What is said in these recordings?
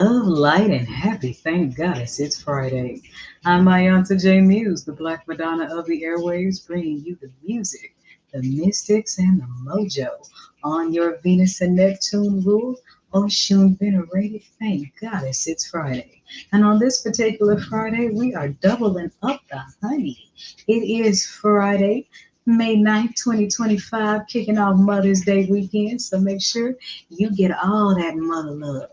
Love, light, and happy. Thank goddess it's Friday. I'm iiiYansaje Muse, the Black Madonna of the airwaves, bringing you the music, the mystics, and the mojo on your Venus and Neptune rule. Oshun venerated. Thank goddess it's Friday. And on this particular Friday, we are doubling up the honey. It is Friday, May 9th, 2025, kicking off Mother's Day weekend. So make sure you get all that mother love,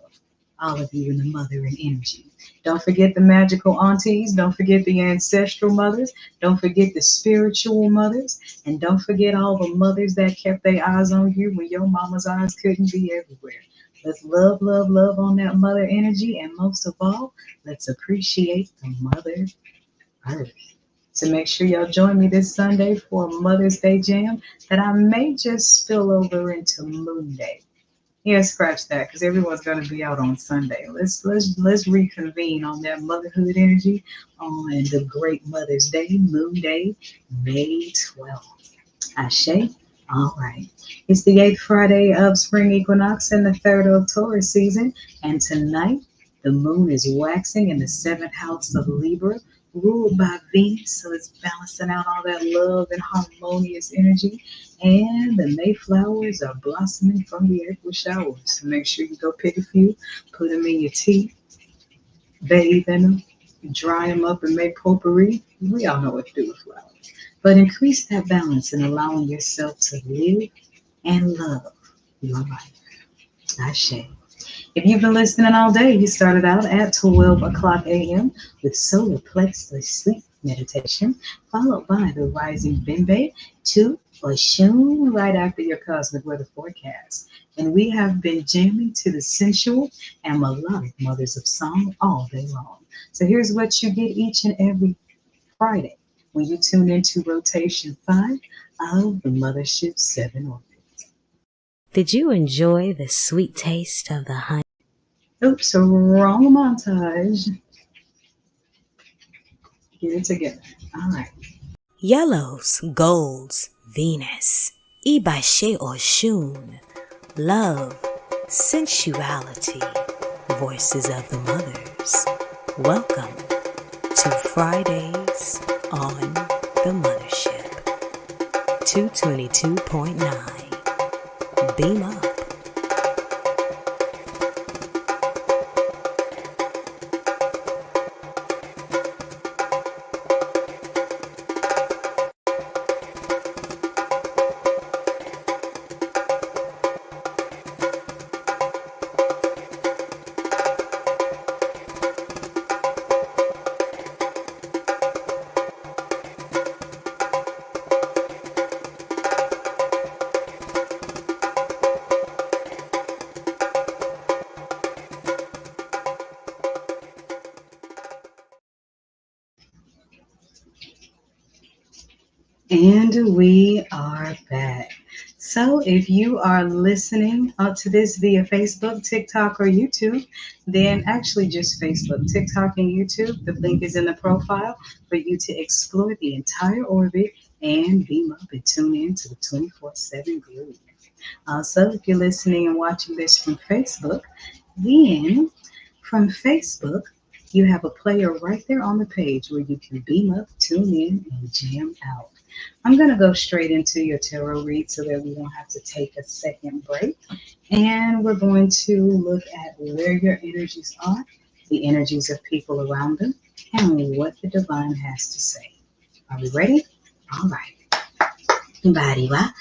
all of you in the mothering energy. Don't forget the magical aunties. Don't forget the ancestral mothers. Don't forget the spiritual mothers. And don't forget all the mothers that kept their eyes on you when your mama's eyes couldn't be everywhere. Let's love, love, love on that mother energy. And most of all, let's appreciate the mother earth. So make sure y'all join me this Sunday for a Mother's Day jam that I may just spill over into Moon Day. Yeah, scratch that, because everyone's going to be out on Sunday. Let's reconvene on that motherhood energy on the great Mother's Day, Moon Day, May 12th. Ashe. All right. It's the 8th Friday of spring equinox and the 3rd of Taurus season. And tonight, the moon is waxing in the 7th house of Libra, ruled by Venus. So it's balancing out all that love and harmonious energy. And the Mayflowers are blossoming from the April showers. So make sure you go pick a few, put them in your tea, bathe in them, dry them up, and make potpourri. We all know what to do with flowers. But increase that balance in allowing yourself to live and love your life. Ashe. If you've been listening all day, you started out at 12 o'clock a.m. with solar plexus sleep meditation, followed by the rising Bimbe to Oshun right after your cosmic weather forecast. And we have been jamming to the sensual and melodic mothers of song all day long. So here's what you get each and every Friday when you tune into rotation 5 of the Mothership 7 Ortbit. Did you enjoy the sweet taste of the honey? Oops, wrong montage. Get it together. All right. Yellows, golds, Venus, Iba Iwo Oorun, love, sensuality, voices of the mothers. Welcome to Fridays on the Mothership. 222.9. Beam up. And we are back. So if you are listening to this via Facebook, TikTok, or YouTube, then actually just Facebook, TikTok, and YouTube. The link is in the profile for you to explore the entire orbit and beam up and tune in to the 24/7 groove. Also, if you're listening and watching this from Facebook, then from Facebook, you have a player right there on the page where you can beam up, tune in, and jam out. I'm going to go straight into your tarot read so that we don't have to take a second break. And we're going to look at where your energies are, the energies of people around them, and what the divine has to say. Are we ready? All right. Ibariwa,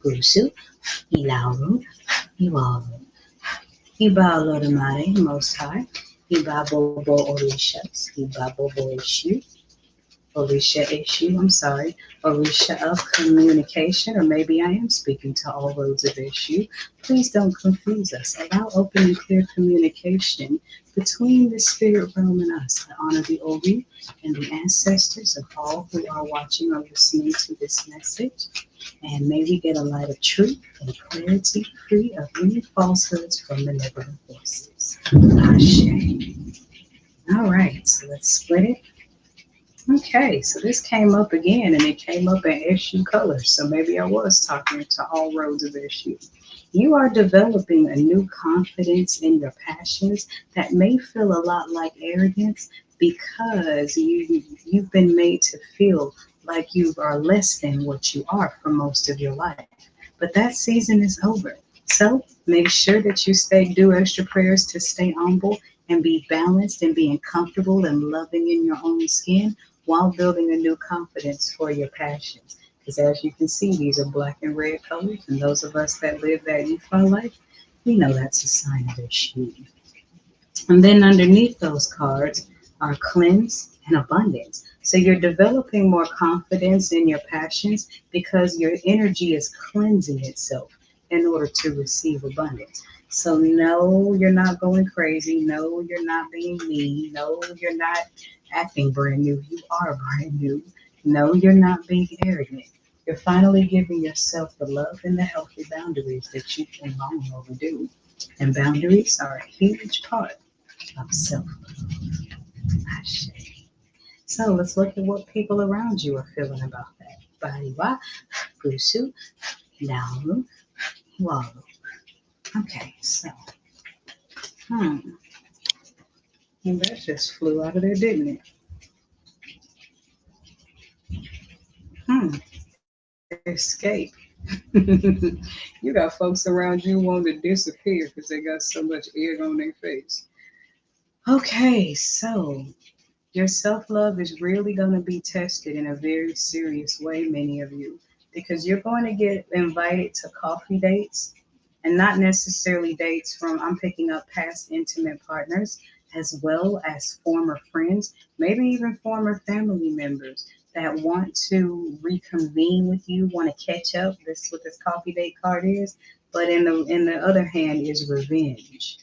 Busu, Ilauru, Iwaru. Iba Olodumare, Most High. Iba Bobo Orishas, Iba Bobo Ishu. Orisha of communication, or maybe I am speaking to all roads of issue. Please don't confuse us. Allow open and clear communication between the spirit realm and us. I honor the Ori and the ancestors of all who are watching or listening to this message. And may we get a light of truth and clarity, free of any falsehoods from the negative forces. Ashe. All right, so let's split it. Okay, so this came up again, and it came up in issue colors. So maybe I was talking to all roads of issue. You are developing a new confidence in your passions that may feel a lot like arrogance because you've been made to feel like you are less than what you are for most of your life. But that season is over. So make sure that you do extra prayers to stay humble and be balanced and being comfortable and loving in your own skin while building a new confidence for your passions. Because as you can see, these are black and red colors, and those of us that live that Ifa life, we know that's a sign of issue. And then underneath those cards are cleanse and abundance. So you're developing more confidence in your passions because your energy is cleansing itself in order to receive abundance. So no, you're not going crazy. No, you're not being mean. No, you're not acting brand new. You are brand new. No, you're not being arrogant. You're finally giving yourself the love and the healthy boundaries that you've been long overdue. And boundaries are a huge part of self. So let's look at what people around you are feeling about that. Bariwa, Gusu, Nauru, Walu. Okay, so, hmm, and that just flew out of there, didn't it? Escape. You got folks around you wanting to disappear because they got so much egg on their face. Okay, so your self love is really going to be tested in a very serious way, many of you, because you're going to get invited to coffee dates and not necessarily dates from, I'm picking up past intimate partners as well as former friends, maybe even former family members that want to reconvene with you, want to catch up. This is what this coffee date card is. But in the other hand is revenge.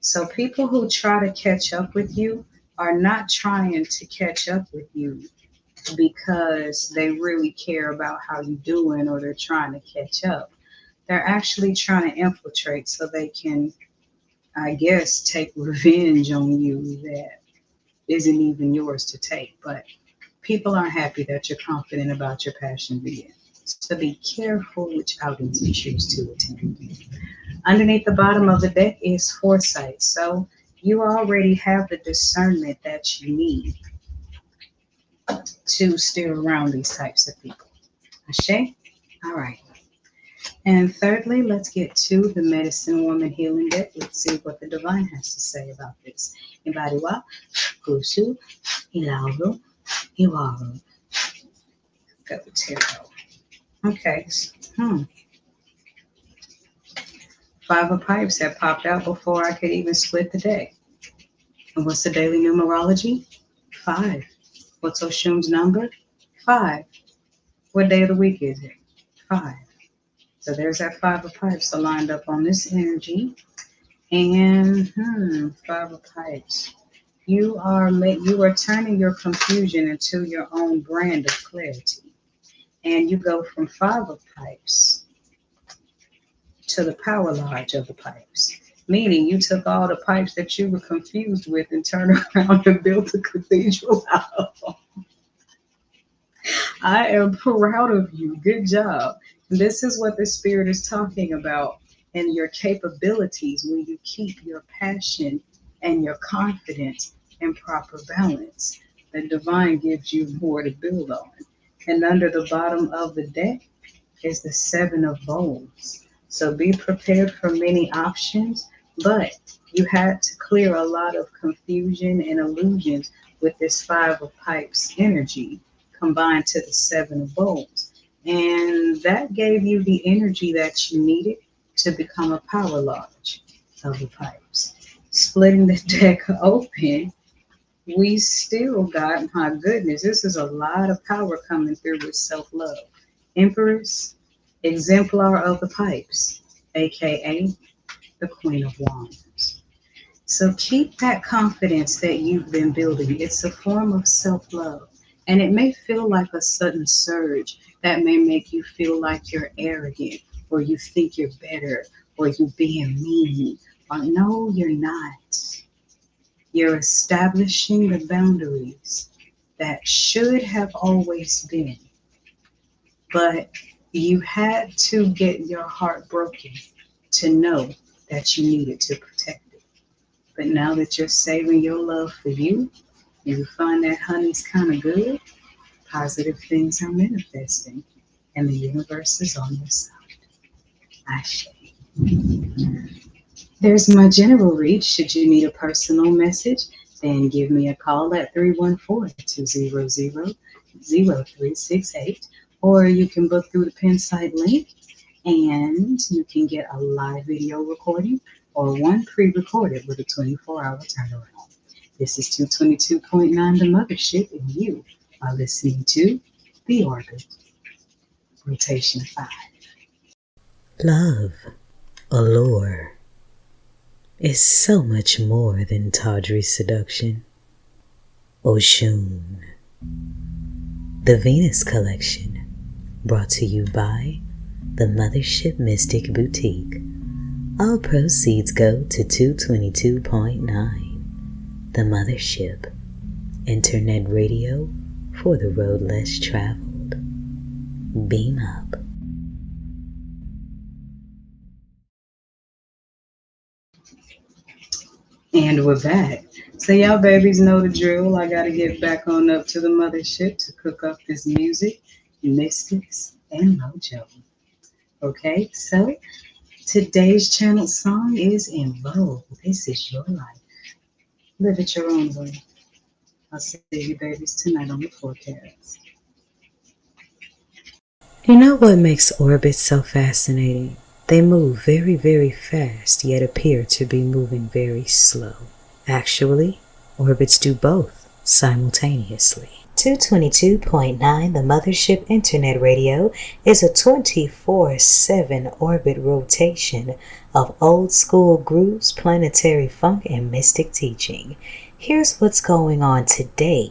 So people who try to catch up with you are not trying to catch up with you because they really care about how you're doing or they're trying to catch up. They're actually trying to infiltrate so they can, I guess, take revenge on you that isn't even yours to take. But people aren't happy that you're confident about your passion again. So be careful which outings you choose to attend. Underneath the bottom of the deck is foresight. So you already have the discernment that you need to steer around these types of people. Ashe? All right. And thirdly, let's get to the medicine woman healing deck. Let's see what the divine has to say about this. Ibariwa, Gusu, Ilauru, Iwaru. Go tarot. Okay. Hmm. Five of Pipes that popped out before I could even split the deck. And what's the daily numerology? 5. What's Oshun's number? 5. What day of the week is it? 5. So there's that 5 of Pipes aligned up on this energy. And 5 of Pipes. You are turning your confusion into your own brand of clarity. And you go from 5 of Pipes to the power lodge of the pipes. Meaning you took all the pipes that you were confused with and turned around and built a cathedral out of them. I am proud of you. Good job. This is what the spirit is talking about and your capabilities when you keep your passion and your confidence in proper balance. The divine gives you more to build on. And under the bottom of the deck is the 7 of bowls. So be prepared for many options, but you had to clear a lot of confusion and illusions with this 5 of pipes energy combined to the 7 of bowls. And that gave you the energy that you needed to become a power lodge of the pipes. Splitting the deck open, we still got, my goodness, this is a lot of power coming through with self-love. Empress, exemplar of the pipes, aka the Queen of Wands. So keep that confidence that you've been building. It's a form of self-love. And it may feel like a sudden surge that may make you feel like you're arrogant or you think you're better or you're being mean. Or no, you're not. You're establishing the boundaries that should have always been. But you had to get your heart broken to know that you needed to protect it. But now that you're saving your love for you, and you find that honey's kind of good, positive things are manifesting, and the universe is on your side. Ashe. There's my general reach. Should you need a personal message, then give me a call at 314-200-0368, or you can book through the pin site link, and you can get a live video recording or one pre-recorded with a 24-hour turnaround. This is 222.9 The Mothership, and you are listening to The Ortbit, Rotation 5. Love, allure, is so much more than tawdry seduction. Osun, the Venus Collection, brought to you by the Mothership Mystic Boutiq. All proceeds go to 222.9, the Mothership, internet radio for the road less traveled. Beam up. And we're back. So y'all babies know the drill. I gotta get back on up to the mothership to cook up this music, mystics, and mojo. Okay, so today's channel song is In Vogue. This is your life. Live it your own way. I'll see you babies tonight on the forecast. You know what makes orbits so fascinating? They move very, very fast, yet appear to be moving very slow. Actually, orbits do both simultaneously. 222.9 The Mothership Internet Radio is a 24/7 orbit rotation of old school grooves, planetary funk, and mystic teaching. Here's what's going on today